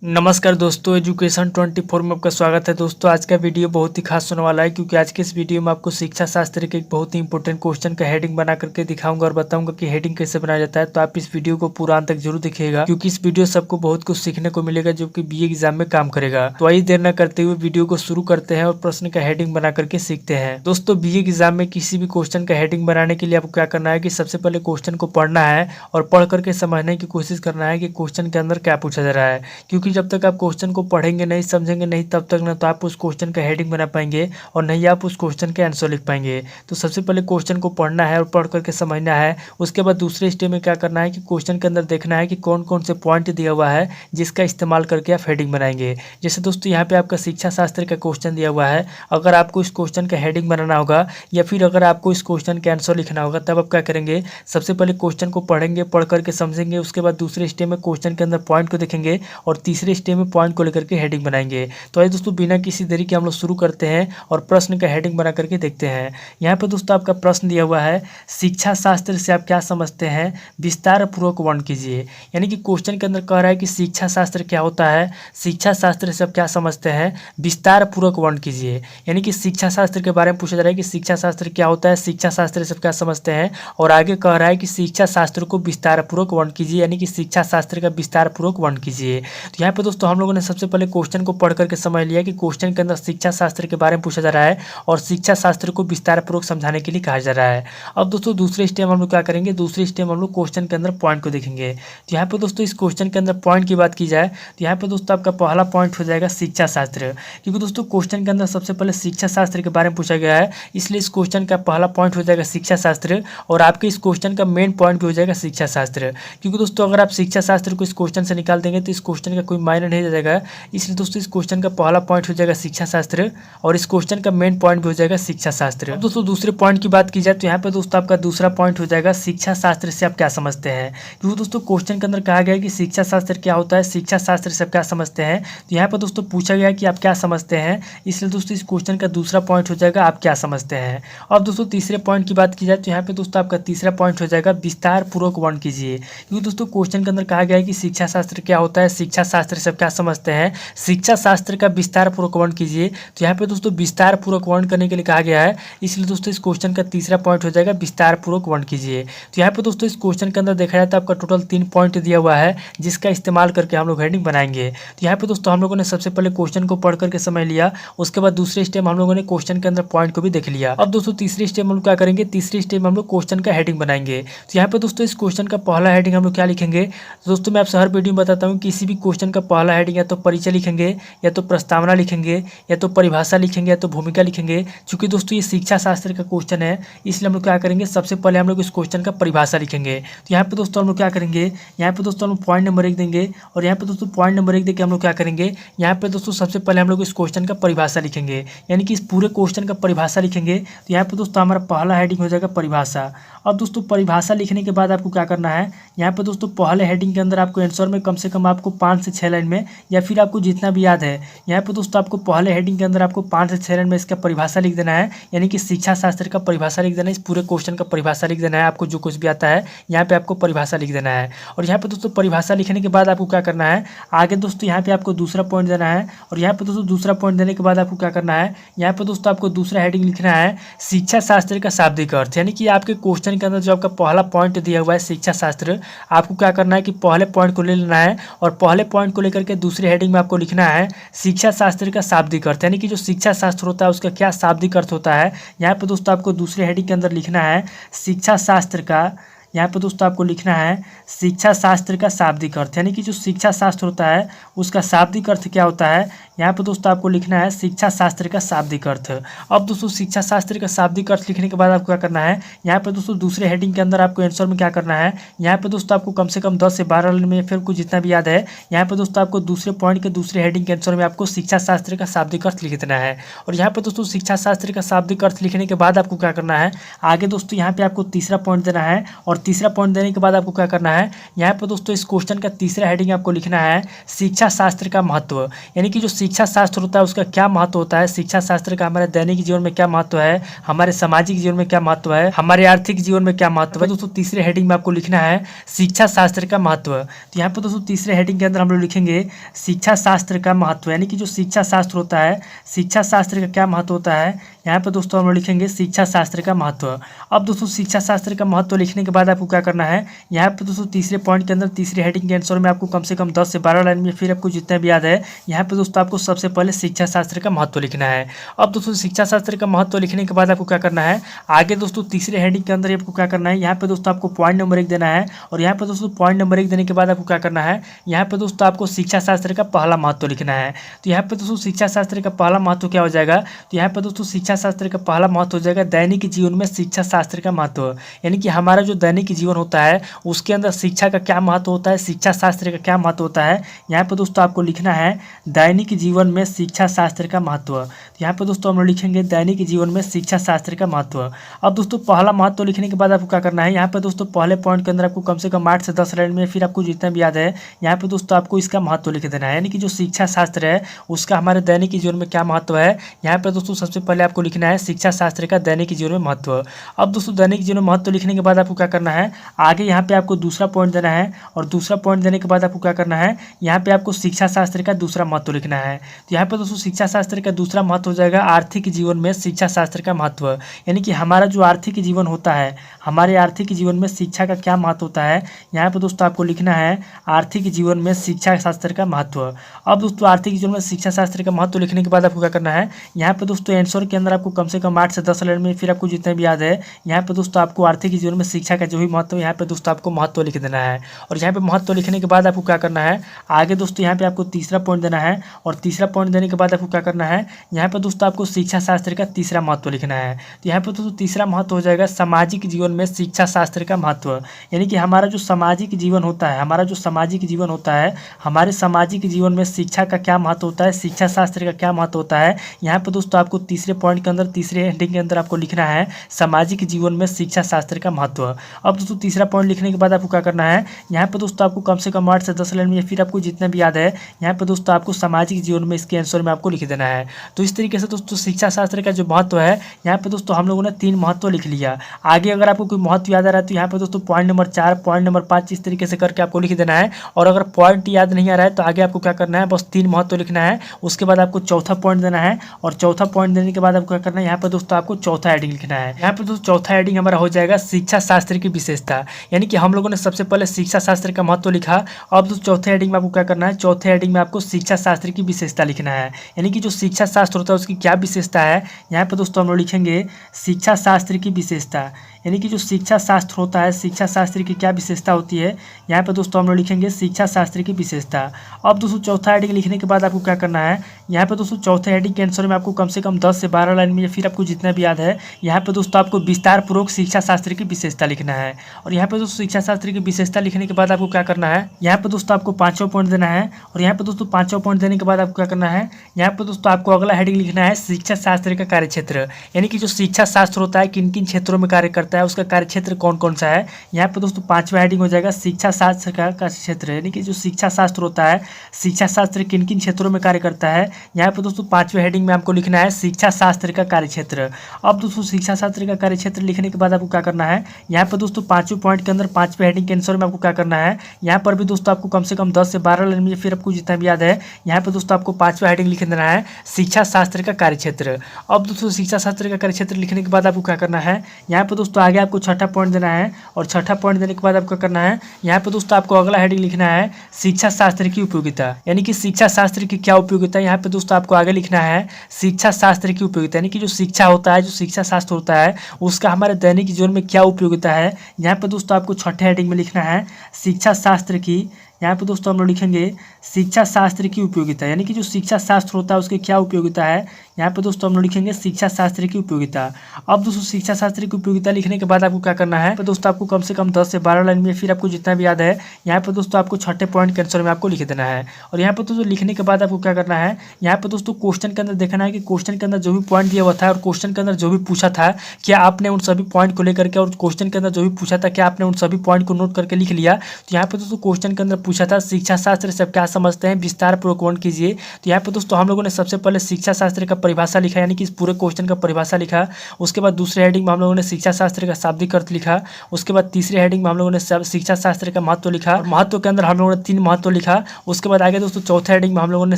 नमस्कार दोस्तों, एजुकेशन 24 में आपका स्वागत है। दोस्तों आज का वीडियो बहुत ही खास होने वाला है क्योंकि आज के इस वीडियो में आपको शिक्षा शास्त्र के एक बहुत ही इंपॉर्टेंट क्वेश्चन का हेडिंग बना करके दिखाऊंगा और बताऊंगा कि हेडिंग कैसे बनाया जाता है। तो आप इस वीडियो को पूरा अंत तक जरूर देखिएगा क्योंकि इस वीडियो से आपको बहुत कुछ सीखने को मिलेगा जो कि बीए एग्जाम में काम करेगा। तो आइए देर न करते हुए वीडियो को शुरू करते हैं और प्रश्न का हेडिंग बना करके सीखते हैं। दोस्तों बीए एग्जाम में किसी भी क्वेश्चन का हेडिंग बनाने के लिए आपको क्या करना है कि सबसे पहले क्वेश्चन को पढ़ना है और पढ़ करके समझने की कोशिश करना है कि क्वेश्चन के अंदर क्या पूछा जा रहा है। क्योंकि जब तक आप क्वेश्चन को पढ़ेंगे नहीं, समझेंगे नहीं, तब तक ना तो आप उस क्वेश्चन का हेडिंग बना पाएंगे और नहीं आप उस क्वेश्चन के आंसर लिख पाएंगे। तो सबसे पहले क्वेश्चन को पढ़ना है और पढ़ करके समझना है। उसके बाद दूसरे स्टेप में क्या करना है कि क्वेश्चन के अंदर देखना है कि कौन कौन से पॉइंट दिया हुआ है जिसका इस्तेमाल करके आप हेडिंग बनाएंगे। जैसे दोस्तों यहाँ पे आपका शिक्षा शास्त्र का क्वेश्चन दिया हुआ है। अगर आपको इस क्वेश्चन का हेडिंग बनाना होगा या फिर अगर आपको इस क्वेश्चन के आंसर लिखना होगा तब आप क्या करेंगे, सबसे पहले क्वेश्चन को पढ़ेंगे, पढ़ करके समझेंगे। उसके बाद दूसरे स्टेप में क्वेश्चन के अंदर पॉइंट को देखेंगे और तीसरे स्टेप में पॉइंट को लेकर के हेडिंग बनाएंगे। तो आइए दोस्तों बिना किसी देरी के हम लोग शुरू करते हैं और प्रश्न का हेडिंग बना करके देखते हैं। यहाँ पे दोस्तों आपका प्रश्न दिया हुआ है, शिक्षा शास्त्र से आप क्या समझते हैं, विस्तार पूर्वक वर्णन कीजिए। यानी कि क्वेश्चन के अंदर कह रहा है कि शिक्षा शास्त्र क्या होता है, शिक्षा शास्त्र से आप क्या समझते हैं, विस्तार पूर्वक वर्णन कीजिए। यानी कि शिक्षा शास्त्र के बारे में पूछा जा रहा है कि शिक्षा शास्त्र क्या होता है, शिक्षा शास्त्र से आप क्या समझते हैं, और आगे कह रहा है कि शिक्षा शास्त्र को विस्तार पूर्वक वर्णन कीजिए। यानी कि शिक्षा शास्त्र का विस्तार पूर्वक वर्णन कीजिए। तो यहाँ पे दोस्तों हम लोगों ने सबसे पहले क्वेश्चन को पढ़ करके समझ लिया कि क्वेश्चन के अंदर शिक्षा शास्त्र के बारे में पूछा जा रहा है और शिक्षा शास्त्र को विस्तार पूर्वक समझाने के लिए कहा जा रहा है। अब दोस्तों दूसरे स्टेप हम लोग क्या करेंगे, दूसरे स्टेप हम लोग क्वेश्चन के अंदर पॉइंट को देखेंगे। तो यहाँ पे दोस्तों इस क्वेश्चन के अंदर पॉइंट की बात की जाए तो यहाँ पे दोस्तों आपका पहला पॉइंट हो जाएगा शिक्षा शास्त्र। क्योंकि दोस्तों क्वेश्चन के अंदर सबसे पहले शिक्षा शास्त्र के बारे में पूछा गया है, इसलिए इस क्वेश्चन का पहला पॉइंट हो जाएगा शिक्षा शास्त्र और आपके इस क्वेश्चन का मेन पॉइंट भी हो जाएगा शिक्षा शास्त्र। क्योंकि दोस्तों अगर आप शिक्षा शास्त्र को इस क्वेश्चन से निकाल देंगे तो इस क्वेश्चन का कोई मायने नहीं रह जाएगा। इसलिए दोस्तों इस क्वेश्चन का पहला पॉइंट हो जाएगा शिक्षा शास्त्र और इस क्वेश्चन का मेन पॉइंट भी हो जाएगा शिक्षा शास्त्र। अब दोस्तों दूसरे पॉइंट की बात की जाए तो यहाँ पे दोस्तों आपका दूसरा पॉइंट हो जाएगा शिक्षा शास्त्र से आप क्या समझते हैं। क्योंकि दोस्तों क्वेश्चन के अंदर कहा गया है कि शिक्षा शास्त्र क्या होता है, शिक्षा शास्त्र से आप क्या समझते हैं। तो यहाँ पे दोस्तों पूछा गया कि आप क्या समझते हैं, इसलिए दोस्तों इस क्वेश्चन का दूसरा पॉइंट हो जाएगा आप क्या समझते हैं। अब दोस्तों तीसरे पॉइंट की बात की जाए तो यहाँ पे दोस्तों आपका तीसरा पॉइंट हो जाएगा विस्तार पूर्वक वर्णन कीजिए। क्योंकि दोस्तों क्वेश्चन के अंदर कहा गया है कि शिक्षा शास्त्र क्या होता है, शिक्षा शास्त्र से आप क्या समझते हैं, शिक्षा शास्त्र का विस्तार पूर्वक वर्णन कीजिए। तो यहाँ पे दोस्तों विस्तार पूर्वक वर्णन करने के लिए कहा गया है, इसलिए दोस्तों इस क्वेश्चन का तीसरा पॉइंट हो जाएगा विस्तार पूर्वक वर्णन कीजिए। तो यहाँ पे दोस्तों इस क्वेश्चन के अंदर देखा जाए तो आपका टोटल 3 पॉइंट दिया हुआ है जिसका इस्तेमाल करके हम लोग हेडिंग बनाएंगे। तो यहाँ पे दोस्तों हम लोगों ने सबसे पहले क्वेश्चन को पढ़ करके समझ लिया, उसके बाद दूसरे स्टेप हम लोगों ने क्वेश्चन के अंदर पॉइंट को भी देख लिया। अब दोस्तों तीसरी स्टेप हम लोग क्या करेंगे, तीसरी स्टेप में हम लोग क्वेश्चन का हेडिंग बनाएंगे। तो यहाँ पे दोस्तों इस क्वेश्चन का पहला हेडिंग हम लोग क्या लिखेंगे, दोस्तों मैं आपसे हर वीडियो में बताता हूँ किसी भी क्वेश्चन का पहला हेडिंग या तो परिचय लिखेंगे या तो प्रस्तावना लिखेंगे या तो परिभाषा लिखेंगे या तो भूमिका लिखेंगे। क्योंकि दोस्तों ये शिक्षा शास्त्र का क्वेश्चन है, इसलिए हम लोग क्या करेंगे, सबसे पहले हम लोग इस क्वेश्चन का परिभाषा लिखेंगे। तो यहाँ पे दोस्तों हम लोग क्या करेंगे, यहाँ पे दोस्तों हम लोग पॉइंट नंबर 1 देंगे और यहाँ पे दोस्तों पॉइंट नंबर 1 देके हम लोग क्या करेंगे, यहाँ पे दोस्तों सबसे पहले हम लोग इस क्वेश्चन का परिभाषा लिखेंगे। यानी कि इस पूरे क्वेश्चन का परिभाषा लिखेंगे। तो यहाँ पे दोस्तों हमारा पहला हेडिंग हो जाएगा परिभाषा। अब दोस्तों परिभाषा लिखने के बाद आपको क्या करना है, यहाँ पे दोस्तों पहले हेडिंग के अंदर आपको आंसर में कम से कम आपको 5 से 6 लाइन में या फिर आपको जितना भी याद है, यहाँ पे दोस्तों आपको पहले हेडिंग के अंदर आपको 5 से 6 लाइन में इसका परिभाषा लिख देना है। यानी कि शिक्षा शास्त्र का परिभाषा लिख देना है, इस पूरे क्वेश्चन का परिभाषा लिख देना है। आपको जो कुछ भी आता है यहाँ पे आपको परिभाषा लिख देना है। और यहाँ पे दोस्तों परिभाषा लिखने के बाद आपको क्या करना है, आगे दोस्तों यहाँ पे आपको दूसरा पॉइंट देना है। और यहाँ पे दोस्तों दूसरा पॉइंट देने के बाद आपको क्या करना है, यहाँ पे दोस्तों आपको दूसरा हेडिंग लिखना है शिक्षा शास्त्र का शाब्दिक अर्थ। यानी कि आपके क्वेश्चन के अंदर जो आपका पहला पॉइंट दिया हुआ है शिक्षा शास्त्र, आपको क्या करना है कि पहले पॉइंट को ले लेना है और पहले पॉइंट को लेकर के दूसरे हेडिंग में आपको लिखना है शिक्षा शास्त्र का शाब्दिक अर्थ। यानी कि जो शिक्षा शास्त्र होता है उसका क्या शाब्दिक अर्थ होता है। यहाँ पे दोस्तों आपको दूसरे हेडिंग के अंदर लिखना है शिक्षा शास्त्र का, यहाँ पे दोस्तों आपको लिखना है शिक्षा शास्त्र का शाब्दिक अर्थ। यानी कि जो शिक्षा शास्त्र होता है उसका शाब्दिक अर्थ क्या होता है, यहाँ पे दोस्तों आपको लिखना है शिक्षा शास्त्र का शाब्दिक अर्थ। अब दोस्तों शिक्षा शास्त्र का शाब्दिक अर्थ लिखने के बाद आपको क्या करना है, यहाँ पे दोस्तों दूसरे हेडिंग के अंदर आपको आंसर में क्या करना है, यहाँ पे दोस्तों आपको कम से कम 10 से 12 लाइन में फिर कुछ जितना भी याद है, यहाँ पे दोस्तों आपको दूसरे पॉइंट के दूसरे हेडिंग के आंसर में आपको शिक्षा शास्त्र का शाब्दिक अर्थ लिख देना है। और यहाँ पे दोस्तों शिक्षा शास्त्र का शाब्दिक अर्थ लिखने के बाद आपको क्या करना है, आगे दोस्तों यहाँ पे आपको तीसरा पॉइंट देना है और तीसरा पॉइंट देने के बाद आपको क्या करना है, यहाँ पे दोस्तों इस क्वेश्चन का तीसरा हेडिंग आपको लिखना है शिक्षा शास्त्र का महत्व। यानी कि जो शिक्षा शास्त्र होता है उसका क्या महत्व होता है, शिक्षा शास्त्र का हमारे दैनिक जीवन में क्या महत्व है, हमारे सामाजिक जीवन में क्या महत्व है, हमारे आर्थिक जीवन में क्या महत्व है। दोस्तों तीसरे हेडिंग में आपको लिखना है शिक्षा शास्त्र का महत्व। तो यहाँ पे दोस्तों तीसरे हेडिंग के अंदर हम लोग लिखेंगे शिक्षा शास्त्र का महत्व, यानी कि जो शिक्षा शास्त्र होता है, शिक्षा शास्त्र का क्या महत्व होता है, यहाँ पे दोस्तों हम लोग लिखेंगे शिक्षा शास्त्र का महत्व। अब दोस्तों शिक्षा शास्त्र का महत्व लिखने के बाद आपको क्या करना है, यहाँ पे दोस्तों तीसरे पॉइंट के अंदर तीसरे हेडिंग के आंसर में आपको कम से कम 10 से 12 लाइन में फिर आपको जितना भी याद है, यहाँ पे दोस्तों आपको सबसे पहले शिक्षा शास्त्र का महत्व लिखना है। अब दोस्तों शिक्षा शास्त्र का महत्व लिखने के बाद आपको क्या करना है, आगे दोस्तों तीसरे हेडिंग के अंदर आपको क्या करना है, यहाँ पे दोस्तों आपको पॉइंट नंबर 1 देना है। और यहाँ पे दोस्तों पॉइंट नंबर 1 देने के बाद आपको क्या करना है, यहाँ पे दोस्तों आपको शिक्षा शास्त्र का पहला महत्व लिखना है। तो यहाँ पे दोस्तों शिक्षा शास्त्र का पहला महत्व क्या हो जाएगा, तो यहाँ पे दोस्तों शिक्षा शास्त्र का पहला महत्व हो जाएगा दैनिक जीवन में शिक्षा शास्त्र का महत्व। यानी कि हमारा जो दैनिक जीवन होता है उसके अंदर शिक्षा का क्या महत्व होता है, शिक्षा शास्त्र का क्या महत्व होता है, यहाँ पे दोस्तों आपको लिखना है दैनिक जीवन में शिक्षा शास्त्र का महत्व। तो यहाँ पे दोस्तों हम लोग लिखेंगे दैनिक जीवन में शिक्षा शास्त्र का महत्व। अब दोस्तों पहला महत्व लिखने के बाद आपको क्या करना है, यहाँ पे दोस्तों पहले पॉइंट के अंदर आपको कम से कम 8 से 10 लाइन में फिर आपको जितना भी याद है, यहाँ पे दोस्तों आपको इसका महत्व लिख देना है। यानी कि जो शिक्षा शास्त्र है उसका हमारे दैनिक जीवन में क्या महत्व है, यहाँ पे दोस्तों सबसे पहले आपको लिखना है शिक्षा शास्त्र का दैनिक जीवन में महत्व। अब दोस्तों दैनिक जीवन में महत्व लिखने के बाद आपको क्या करना है, आगे यहाँ पे आपको दूसरा पॉइंट देना है। और दूसरा पॉइंट देने के बाद आपको क्या करना है, यहाँ पे आपको शिक्षा शास्त्र का दूसरा महत्व लिखना है। तो यहाँ पे दोस्तों शिक्षा शास्त्र का दूसरा महत्व हो जाएगा आर्थिक जीवन में शिक्षा शास्त्र का महत्व। यानी कि हमारा जो आर्थिक जीवन होता है, हमारे आर्थिक जीवन में शिक्षा का क्या महत्व होता है, यहाँ पे दोस्तों आपको लिखना है आर्थिक जीवन में शिक्षा शास्त्र का महत्व। अब दोस्तों आर्थिक जीवन में शिक्षा शास्त्र का महत्व लिखने के बाद आपको क्या करना है, यहाँ पे दोस्तों आंसर के अंदर आपको कम से कम 8 से 10 लाइन में फिर आपको जितना भी याद है, यहाँ पे दोस्तों आपको आर्थिक जीवन में शिक्षा का जो भी महत्व है यहाँ पे दोस्तों आपको महत्व लिख देना है। और यहाँ पे महत्व लिखने के बाद आपको क्या करना है, आगे दोस्तों यहाँ पे आपको तीसरा पॉइंट देना है। और तीसरा पॉइंट देने के बाद आपको क्या करना है, यहाँ पे दोस्तों आपको शिक्षा शास्त्र का तीसरा महत्व लिखना है। तो यहाँ पे दोस्तों तीसरा महत्व हो जाएगा सामाजिक जीवन में शिक्षा शास्त्र का महत्व। यानी कि हमारा जो सामाजिक जीवन होता है, हमारा जो सामाजिक जीवन होता है, हमारे सामाजिक जीवन में शिक्षा का क्या महत्व होता है, शिक्षा शास्त्र का क्या महत्व होता है, यहाँ पे दोस्तों आपको तीसरे पॉइंट के अंदर तीसरे हेडिंग के अंदर आपको लिखना है सामाजिक जीवन में शिक्षा शास्त्र का महत्व। अब दोस्तों तीसरा पॉइंट लिखने के बाद आपको क्या करना है, यहाँ पे दोस्तों आपको कम से कम 8 से 10 लाइन में फिर आपको जितना भी याद है, यहाँ पे दोस्तों आपको सामाजिक जीवन में इसके आंसर में आपको लिख देना है। तो इस तरीके से दोस्तों शिक्षा शास्त्र का जो महत्व है, यहाँ पे दोस्तों हम लोगों ने 3 महत्व लिख लिया। आगे अगर आपको कोई महत्व याद आ रहा है तो यहाँ पे दोस्तों पॉइंट नंबर 4, पॉइंट नंबर 5 इस तरीके से करके आपको लिख देना है। और अगर पॉइंट याद नहीं आ रहा है तो आगे आपको क्या करना है, बस 3 महत्व लिखना है। उसके बाद आपको चौथा पॉइंट देना है। और चौथा पॉइंट देने के बाद आपको क्या करना है, यहाँ पे दोस्तों आपको चौथा हेडिंग लिखना है। यहाँ पे दोस्तों चौथा हेडिंग हमारा हो जाएगा शिक्षा शास्त्र की विशेषता। यानी कि हम लोगों ने सबसे पहले शिक्षा शास्त्र का महत्व लिखा। अब दोस्तों चौथे हेडिंग में आपको क्या करना है, चौथे हेडिंग में आपको शिक्षा शास्त्र की विशेषता लिखना है। यानी कि जो शिक्षा शास्त्र होता है उसकी क्या विशेषता है, यहाँ पे दोस्तों हम लोग लिखेंगे शिक्षा शास्त्र की विशेषता। यानी कि जो शिक्षा शास्त्र होता है, शिक्षा शास्त्र की क्या विशेषता होती है, यहाँ पे दोस्तों हम लोग लिखेंगे शिक्षा शास्त्र की विशेषता। अब दोस्तों चौथा हेडिंग लिखने के बाद आपको क्या करना है, यहाँ पे दोस्तों चौथे हेडिंग के आंसर में आपको कम से कम 10 से 12 लाइन में या फिर आपको जितना भी याद है, यहाँ पे दोस्तों आपको विस्तार पूर्वक शिक्षा शास्त्र की विशेषता लिखना है। और यहाँ पे दोस्तों शिक्षा शास्त्र की विशेषता लिखने के बाद आपको क्या करना है, यहाँ पे दोस्तों आपको 5वां पॉइंट देना है। और यहाँ पे दोस्तों 5वां पॉइंट देने के बाद आपको क्या करना है, यहाँ पे दोस्तों आपको अगला हेडिंग लिखना है शिक्षा शास्त्र का कार्यक्षेत्र। यानी कि जो शिक्षा शास्त्र होता है किन किन क्षेत्रों में कार्य करता है, उसका कार्यक्षेत्र कौन कौन सा है। यहाँ पे दोस्तों 5वां हेडिंग हो जाएगा शिक्षा शास्त्र का कार्यक्षेत्र। यानी कि जो शिक्षा शास्त्र होता है, शिक्षा शास्त्र किन किन क्षेत्रों में कार्य करता है, यहाँ पे दोस्तों 5वें हेडिंग में आपको लिखना है शिक्षा शास्त्र का कार्यक्षेत्र। अब दोस्तों शिक्षा शास्त्र का कार्यक्षेत्र लिखने के बाद आपको क्या करना है, यहाँ पे दोस्तों 5वें पॉइंट के अंदर 5वें हेडिंग के आंसर में आपको क्या करना है, यहाँ पर भी दोस्तों आपको कम से कम 10 से 12 लाइन में फिर आपको जितना भी याद है, यहाँ पे दोस्तों आपको 5वां हेडिंग लिख देना है शिक्षा शास्त्र का कार्यक्षेत्र। अब दोस्तों शिक्षा शास्त्र का कार्यक्षेत्र लिखने के बाद आपको क्या करना है, यहाँ पे दोस्तों आगे आपको छठा पॉइंट देना है। और छठा पॉइंट देने के बाद आपको करना है, यहाँ पे दोस्तों आपको अगला हेडिंग लिखना है शिक्षा शास्त्र की उपयोगिता। यानी कि शिक्षा शास्त्र की क्या उपयोगिता है, यहाँ पे दोस्तों आपको आगे लिखना है शिक्षा शास्त्र की उपयोगिता। यानी कि जो शिक्षा होता है, जो शिक्षा शास्त्र होता है, उसका हमारे दैनिक जीवन में क्या उपयोगिता है, यहाँ पे दोस्तों आपको छठे हेडिंग में लिखना है शिक्षा शास्त्र की यहाँ पे दोस्तों हम लोग लिखेंगे शिक्षा शास्त्र की उपयोगिता, यानी कि जो शिक्षा शास्त्र होता है उसकी क्या उपयोगिता है। यहाँ पे दोस्तों हम लोग लिखेंगे शिक्षा शास्त्र की उपयोगिता। अब दोस्तों शिक्षा शास्त्र की उपयोगिता लिखने के बाद आपको क्या करना है, तो दोस्तों आपको कम से कम 10 से 12 लाइन में, फिर आपको जितना भी याद है यहाँ पे दोस्तों आपको छठे पॉइंट के आंसर में आपको लिख देना है। और यहाँ पे दोस्तों लिखने के बाद आपको क्या करना है, यहाँ पे दोस्तों क्वेश्चन के अंदर देखना है कि क्वेश्चन के अंदर जो भी पॉइंट दिया हुआ था और क्वेश्चन के अंदर जो भी पूछा था क्या आपने उन सभी पॉइंट को लेकर के, और क्वेश्चन के अंदर जो भी पूछा था क्या आपने उन सभी पॉइंट को नोट करके लिख लिया। तो यहाँ पे दोस्तों क्वेश्चन के अंदर पूछा था शिक्षा शास्त्र से आप क्या समझते हैं, विस्तार पूर्वक वर्णन कीजिए। तो यहाँ पे दोस्तों हम लोगों ने सबसे पहले शिक्षा शास्त्र का परिभाषा लिखा, यानी कि इस पूरे क्वेश्चन का परिभाषा लिखा। उसके बाद दूसरे हेडिंग में हम लोगों ने शिक्षा शास्त्र का शाब्दिक अर्थ लिखा। उसके बाद तीसरे हेडिंग में हम लोगों ने शिक्षा शास्त्र का महत्व लिखा, और महत्व के अंदर हम लोगों ने 3 महत्व लिखा। उसके बाद आगे दोस्तों चौथे हेडिंग में हम लोगों ने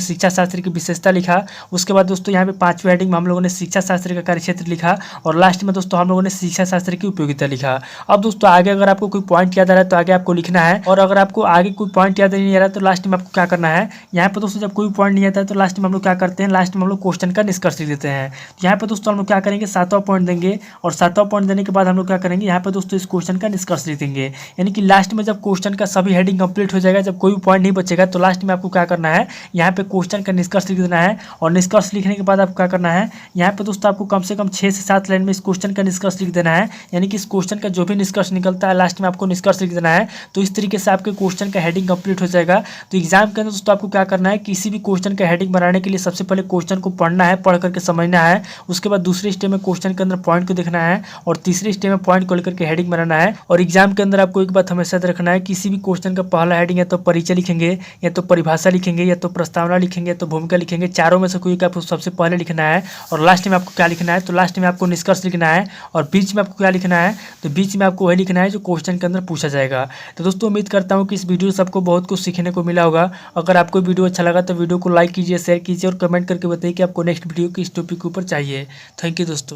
शिक्षा शास्त्र की विशेषता लिखा। उसके बाद दोस्तों यहाँ पे 5वें हेडिंग में हम लोगों ने शिक्षा शास्त्र का कार्यक्षेत्र लिखा, और लास्ट में दोस्तों हम लोगों ने शिक्षा शास्त्र की उपयोगिता लिखा। अब दोस्तों आगे अगर आपको कोई पॉइंट याद आ रहा है तो आगे आपको लिखना है, और अगर आपको आगे कोई पॉइंट याद नहीं आ रहा है तो लास्ट में आपको क्या करना है, यहाँ पे दोस्तों जब कोई पॉइंट नहीं आता है तो लास्ट में हम लोग क्या करते हैं, लास्ट में हम लोग क्वेश्चन का निष्कर्ष लिख देते हैं। तो यहाँ पे दोस्तों हम लोग क्या करेंगे, 7वां पॉइंट देंगे, और 7वां पॉइंट देने के बाद हम लोग क्या करेंगे, यहाँ पे दोस्तों इस क्वेश्चन का निष्कर्ष लिख देंगे। यानी कि लास्ट में जब क्वेश्चन का सभी हेडिंग कंप्लीट हो जाएगा, जब कोई पॉइंट नहीं बचेगा, तो लास्ट में आपको क्या करना है, यहाँ पे क्वेश्चन का निष्कर्ष लिख देना है। और निष्कर्ष लिखने के बाद आपको क्या करना है, यहाँ पे दोस्तों आपको कम से कम 6 से 7 लाइन में इस क्वेश्चन का निष्कर्ष लिख देना है। यानी कि इस क्वेश्चन का जो भी निष्कर्ष निकलता है लास्ट में आपको निष्कर्ष लिख देना है। तो इस तरीके से आपके क्वेश्चन का हेडिंग कंप्लीट हो जाएगा। तो एग्जाम के अंदर दोस्तों आपको क्या करना है, किसी भी क्वेश्चन का हेडिंग बनाने के लिए सबसे पहले क्वेश्चन को पढ़ना है, पढ़ करके समझना है। उसके बाद दूसरे स्टेप में क्वेश्चन के अंदर पॉइंट को देखना है, और तीसरे स्टेप में पॉइंट को लेकर के हेडिंग बनाना है। और एग्जाम के अंदर आपको एक बात हमेशा याद रखना है, किसी भी क्वेश्चन का पहला हेडिंग या तो परिचय लिखेंगे, या तो परिभाषा लिखेंगे, या तो प्रस्तावना लिखेंगे, या तो भूमिका लिखेंगे। चारों में से कोई एक आपको सबसे पहले लिखना है। और लास्ट में आपको क्या लिखना है, तो लास्ट में आपको निष्कर्ष लिखना है। और बीच में आपको क्या लिखना है, तो बीच में आपको वही लिखना है जो क्वेश्चन के अंदर पूछा जाएगा। तो दोस्तों उम्मीद करता हूँ कि इस वीडियो से आपको बहुत कुछ सीखने को मिला होगा। अगर आपको वीडियो अच्छा लगा तो वीडियो को लाइक कीजिए, शेयर कीजिए, और कमेंट करके बताइए कि आपको नेक्स्ट वीडियो किस टॉपिक के ऊपर चाहिए। थैंक यू दोस्तों।